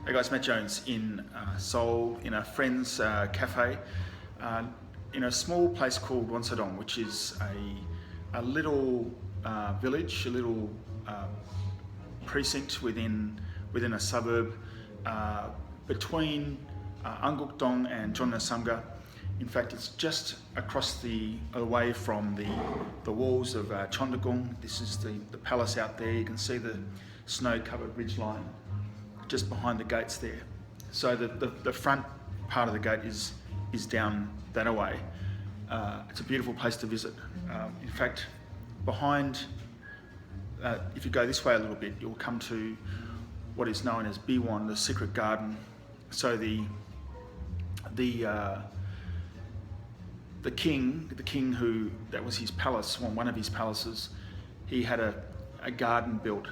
Hey guys, Matt Jones in Seoul in a friend's cafe in a small place called Wonsadong, which is a little village, a little precinct within a suburb between Angukdong and Jeonnasamga. In fact, it's just across away from the walls of Cheondagung. This is the palace out there. You can see the snow-covered ridgeline just behind the gates there. So the front part of the gate is down that way. It's a beautiful place to visit. In fact, behind, if you go this way a little bit, you'll come to what is known as Biwon, the secret garden. So the king who, that was his palace, one of his palaces, he had a garden built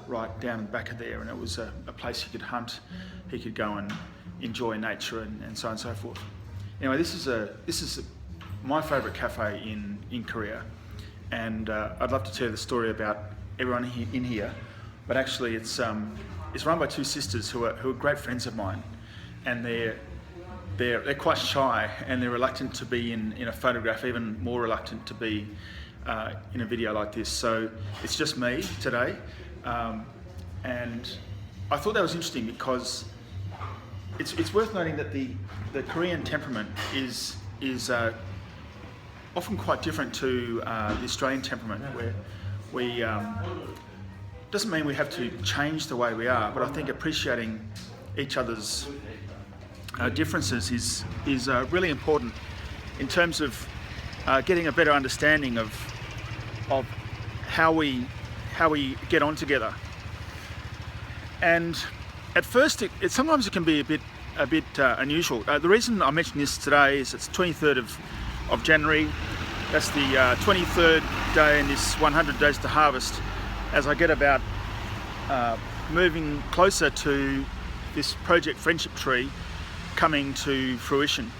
right down the back of there, and it was a place he could hunt, he could go and enjoy nature and so on and so forth. Anyway, this is my favourite cafe in Korea, and I'd love to tell you the story about everyone in here, but actually it's run by two sisters who are great friends of mine, and they're quite shy, and they're reluctant to be in a photograph, even more reluctant to be in a video like this. So it's just me today, and I thought that was interesting because it's worth noting that the Korean temperament is often quite different to the Australian temperament, where we doesn't mean we have to change the way we are, but I think appreciating each other's differences is really important in terms of getting a better understanding of how we get on together. And at first, sometimes it can be a bit unusual. The reason I mention this today is it's 23rd of January. That's the 23rd day in this 100 days to harvest. As I get about moving closer to this project Friendship Tree coming to fruition.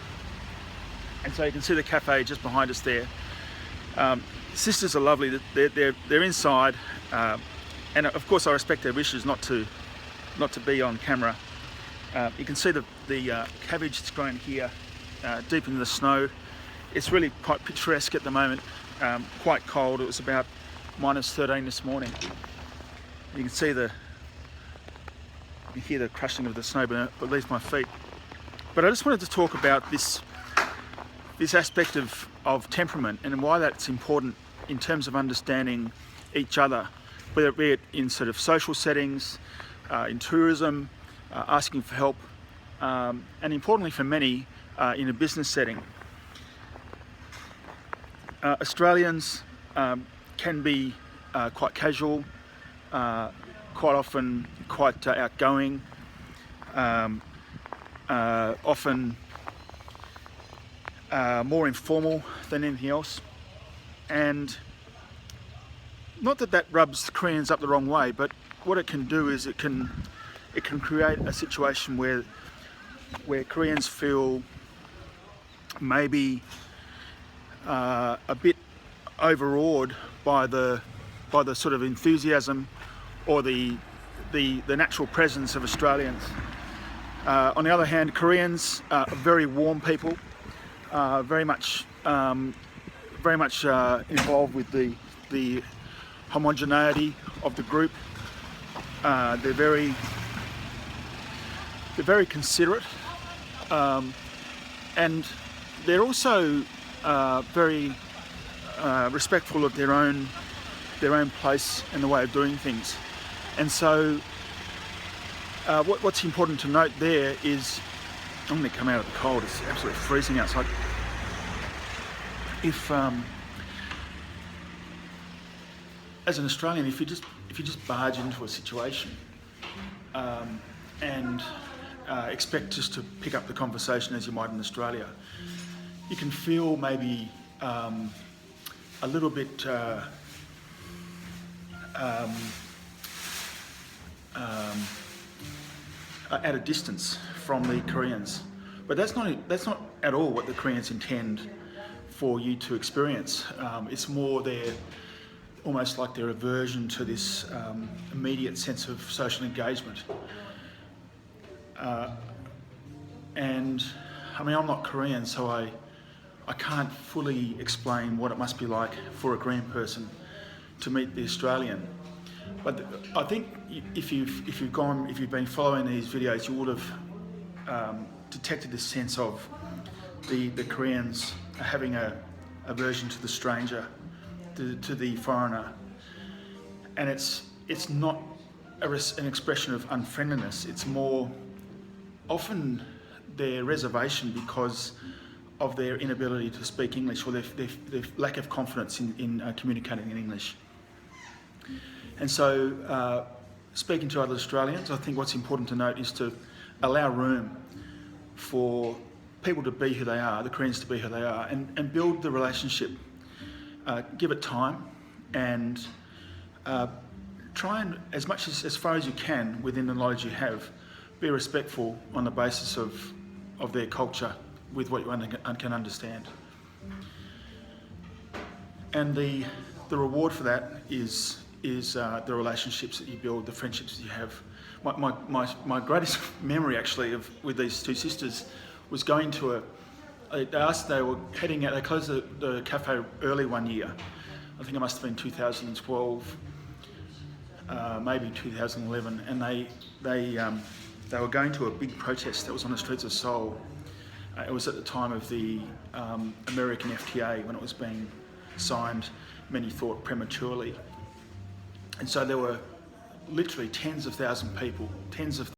And so you can see the cafe just behind us there. Sisters are lovely. They're inside, and of course I respect their wishes not to be on camera. You can see the cabbage that's grown here deep in the snow. It's really quite picturesque at the moment. Quite cold. It was about -13 this morning. You can see you hear the crushing of the snow beneath my feet. But I just wanted to talk about this aspect of temperament and why that's important in terms of understanding each other, whether it be in sort of social settings, in tourism, asking for help, and importantly for many, in a business setting. Australians can be quite casual, quite often quite outgoing, often more informal than anything else, and not that rubs the Koreans up the wrong way, but what it can do is it can create a situation where Koreans feel maybe a bit overawed by the sort of enthusiasm or the natural presence of Australians. On the other hand, Koreans are very warm people, very much involved with the homogeneity of the group. They're very considerate, and they're also very respectful of their own place and the way of doing things. And so what's important to note there is, I'm going to come out of the cold, it's absolutely freezing outside. If as an Australian, if you just barge into a situation and expect just to pick up the conversation as you might in Australia, you can feel maybe a little bit at a distance from the Koreans, but that's not at all what the Koreans intend for you to experience. It's more almost like their aversion to this immediate sense of social engagement. And I mean, I'm not Korean, so I can't fully explain what it must be like for a Korean person to meet the Australian. But I think if you've been following these videos, you would have detected a sense of the Koreans having a aversion to the stranger, to the foreigner, and it's not an expression of unfriendliness. It's more often their reservation because of their inability to speak English, or their lack of confidence in communicating in English. And so, speaking to other Australians, I think what's important to note is to allow room for people to be who they are, the Koreans to be who they are, and build the relationship. Give it time, and try and, as far as you can within the knowledge you have, be respectful on the basis of their culture with what you can understand. And the reward for that is the relationships that you build, the friendships that you have. My greatest memory actually with these two sisters was going to they were heading out. They closed the cafe early one year. I think it must have been 2012, maybe 2011, and they were going to a big protest that was on the streets of Seoul. It was at the time of the American FTA, when it was being signed, many thought prematurely. And so there were literally tens of thousands of people,